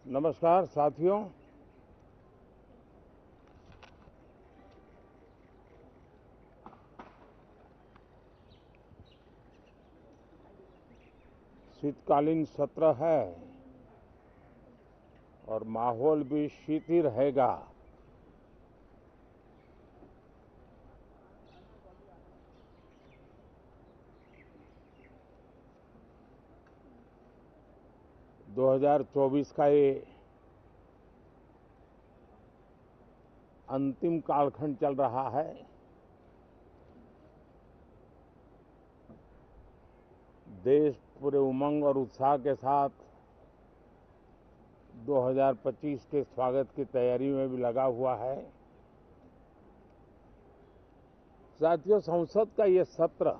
नमस्कार साथियों। शीतकालीन सत्र है और माहौल भी शीत ही रहेगा। दो 2024 का ये अंतिम कालखंड चल रहा है। देश पूरे उमंग और उत्साह के साथ 2025 के स्वागत की तैयारी में भी लगा हुआ है। साथियों, संसद का ये सत्र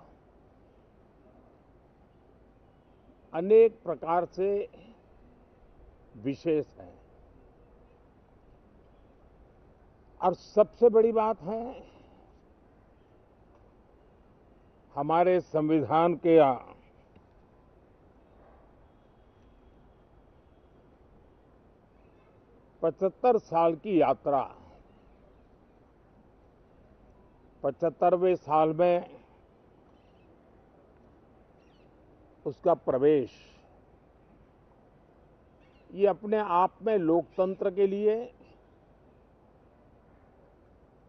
अनेक प्रकार से विशेष है और सबसे बड़ी बात है हमारे संविधान के 75 साल की यात्रा, 75वें साल में उसका प्रवेश, ये अपने आप में लोकतंत्र के लिए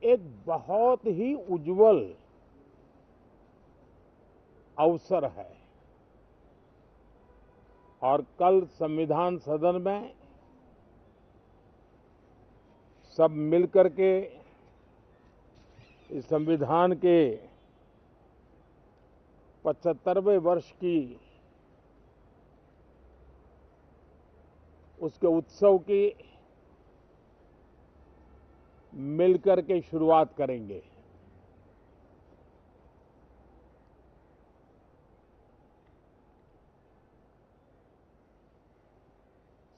एक बहुत ही उज्जवल अवसर है। और कल संविधान सदन में सब मिलकर के इस संविधान के 75वें वर्ष की उसके उत्सव की मिलकर के शुरुआत करेंगे।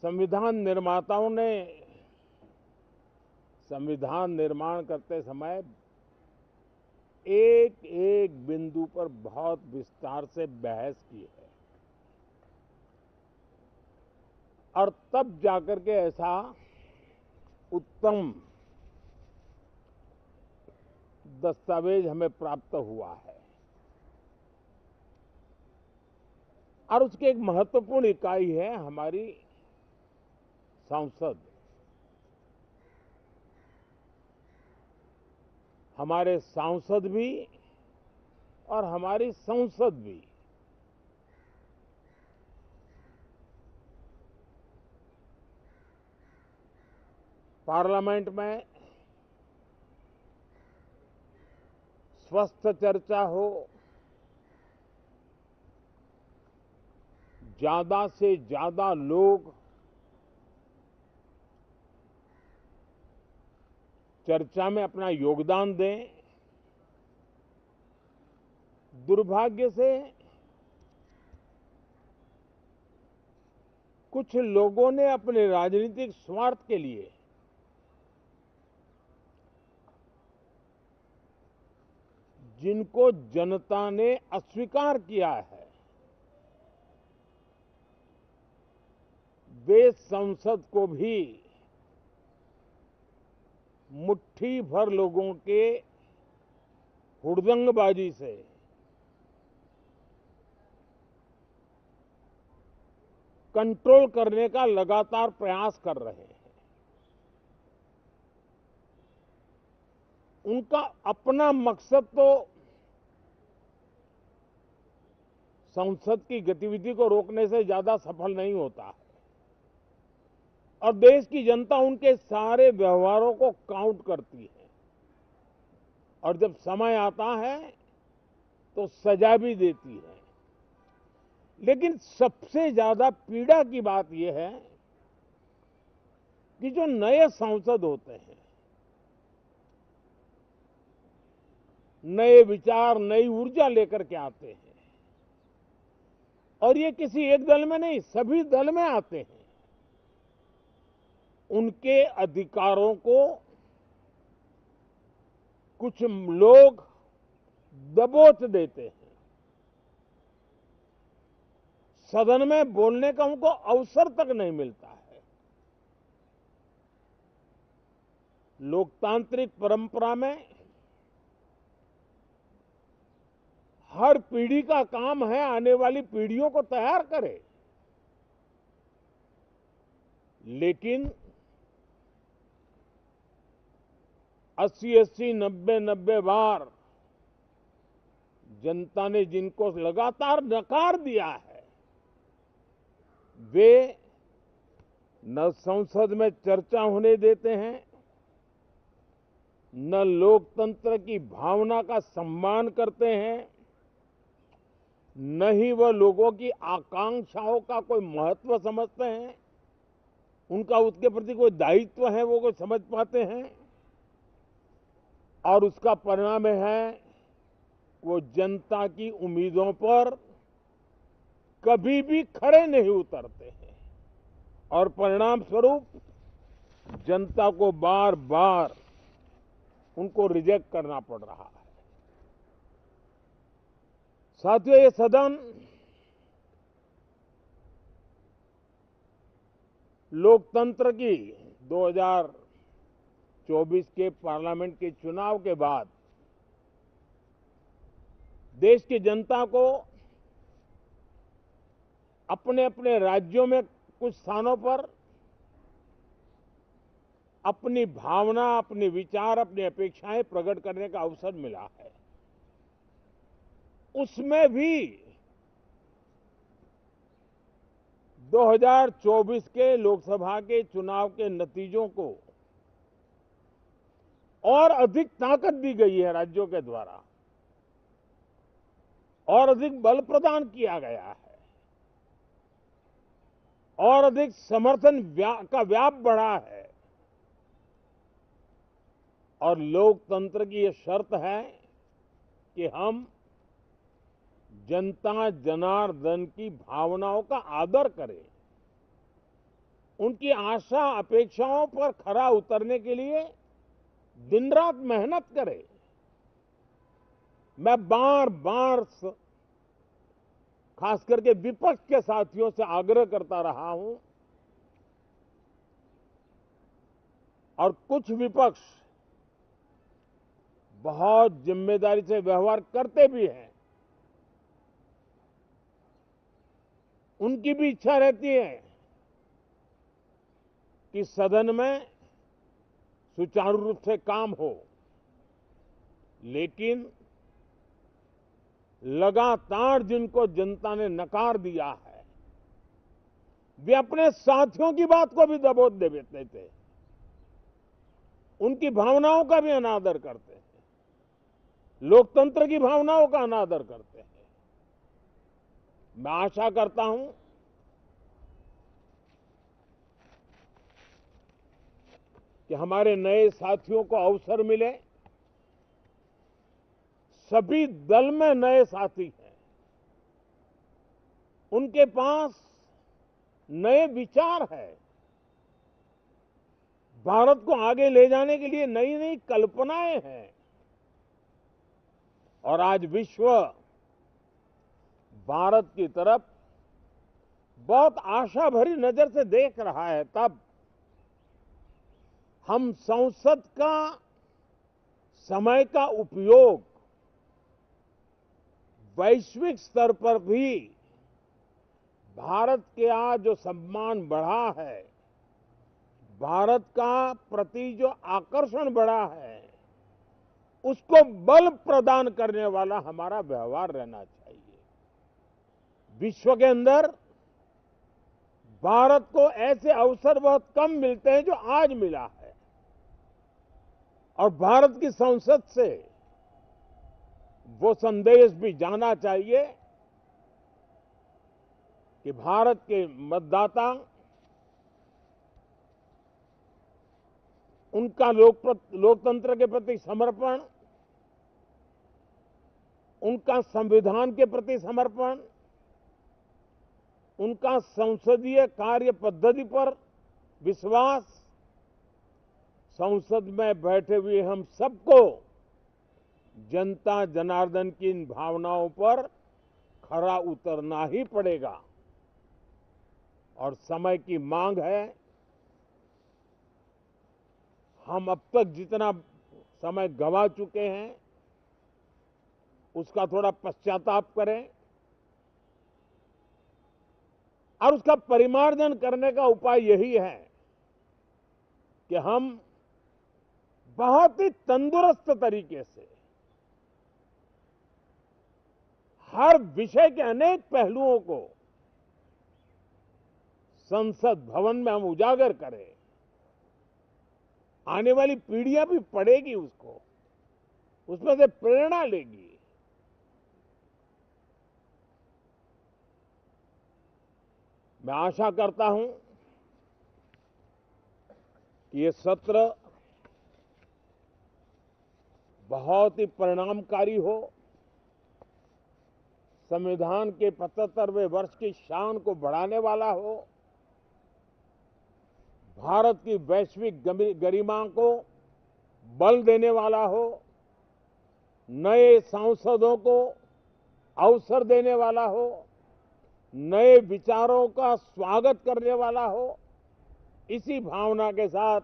संविधान निर्माताओं ने संविधान निर्माण करते समय एक एक बिंदु पर बहुत विस्तार से बहस की है और तब जाकर के ऐसा उत्तम दस्तावेज हमें प्राप्त हुआ है। और उसकी एक महत्वपूर्ण इकाई है हमारी संसद। हमारे सांसद भी और हमारी संसद भी पार्लियामेंट में स्वस्थ चर्चा हो, ज्यादा से ज्यादा लोग चर्चा में अपना योगदान दें। दुर्भाग्य से कुछ लोगों ने अपने राजनीतिक स्वार्थ के लिए जिनको जनता ने अस्वीकार किया है, वे संसद को भी मुट्ठी भर लोगों के हुड़दंगबाजी से कंट्रोल करने का लगातार प्रयास कर रहे हैं। उनका अपना मकसद तो संसद की गतिविधि को रोकने से ज्यादा सफल नहीं होता है और देश की जनता उनके सारे व्यवहारों को काउंट करती है और जब समय आता है तो सजा भी देती है। लेकिन सबसे ज्यादा पीड़ा की बात यह है कि जो नए सांसद होते हैं, नए विचार, नई ऊर्जा लेकर के आते हैं और ये किसी एक दल में नहीं, सभी दल में आते हैं। उनके अधिकारों को कुछ लोग दबोच देते हैं। सदन में बोलने का उनको अवसर तक नहीं मिलता है। लोकतांत्रिक परंपरा में हर पीढ़ी का काम है आने वाली पीढ़ियों को तैयार करे, लेकिन 80-80, 90-90 बार जनता ने जिनको लगातार नकार दिया है, वे न संसद में चर्चा होने देते हैं, न लोकतंत्र की भावना का सम्मान करते हैं, न ही वह लोगों की आकांक्षाओं का कोई महत्व समझते हैं, उनका उसके प्रति कोई दायित्व है वो कोई समझ पाते हैं। और उसका परिणाम है वो जनता की उम्मीदों पर कभी भी खरे नहीं उतरते हैं और परिणाम स्वरूप जनता को बार बार उनको रिजेक्ट करना पड़ रहा है। साथियों, ये सदन लोकतंत्र की 2024 के पार्लियामेंट के चुनाव के बाद देश की जनता को अपने अपने राज्यों में कुछ स्थानों पर अपनी भावना, अपने विचार, अपनी अपेक्षाएं प्रकट करने का अवसर मिला है। उसमें भी 2024 के लोकसभा के चुनाव के नतीजों को और अधिक ताकत दी गई है राज्यों के द्वारा, और अधिक बल प्रदान किया गया है, और अधिक समर्थन का व्याप बढ़ा है। और लोकतंत्र की यह शर्त है कि हम जनता जनार्दन की भावनाओं का आदर करें, उनकी आशा अपेक्षाओं पर खरा उतरने के लिए दिन रात मेहनत करें। मैं बार बार खास करके विपक्ष के साथियों से आग्रह करता रहा हूं, और कुछ विपक्ष बहुत जिम्मेदारी से व्यवहार करते भी हैं। उनकी भी इच्छा रहती है कि सदन में सुचारू रूप से काम हो, लेकिन लगातार जिनको जनता ने नकार दिया है, वे अपने साथियों की बात को भी दबोच देते थे, उनकी भावनाओं का भी अनादर करते हैं, लोकतंत्र की भावनाओं का अनादर करते हैं। मैं आशा करता हूं कि हमारे नए साथियों को अवसर मिले। सभी दल में नए साथी हैं, उनके पास नए विचार है, भारत को आगे ले जाने के लिए नई नई कल्पनाएं हैं। और आज विश्व भारत की तरफ बहुत आशा भरी नजर से देख रहा है। तब हम संसद का समय का उपयोग वैश्विक स्तर पर भी भारत के आज जो सम्मान बढ़ा है, भारत का प्रति जो आकर्षण बढ़ा है, उसको बल प्रदान करने वाला हमारा व्यवहार रहना चाहिए। विश्व के अंदर भारत को ऐसे अवसर बहुत कम मिलते हैं जो आज मिला है, और भारत की संसद से वो संदेश भी जाना चाहिए कि भारत के मतदाता उनका लोकतंत्र के प्रति समर्पण, उनका संविधान के प्रति समर्पण, उनका संसदीय कार्य पद्धति पर विश्वास, संसद में बैठे हुए हम सबको जनता जनार्दन की इन भावनाओं पर खरा उतरना ही पड़ेगा। और समय की मांग है, हम अब तक जितना समय गंवा चुके हैं उसका थोड़ा पश्चाताप करें और उसका परिमार्जन करने का उपाय यही है कि हम बहुत ही तंदुरुस्त तरीके से हर विषय के अनेक पहलुओं को संसद भवन में हम उजागर करें। आने वाली पीढ़ियां भी पढ़ेगी उसको, उसमें से प्रेरणा लेगी। मैं आशा करता हूं कि ये सत्र बहुत ही परिणामकारी हो, संविधान के 75वें वर्ष की शान को बढ़ाने वाला हो, भारत की वैश्विक गरिमा को बल देने वाला हो, नए सांसदों को अवसर देने वाला हो, नए विचारों का स्वागत करने वाला हो। इसी भावना के साथ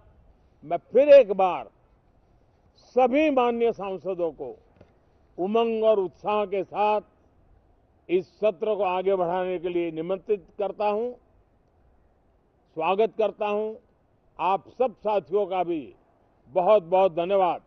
मैं फिर एक बार सभी माननीय सांसदों को उमंग और उत्साह के साथ इस सत्र को आगे बढ़ाने के लिए निमंत्रित करता हूं, स्वागत करता हूं। आप सब साथियों का भी बहुत बहुत धन्यवाद।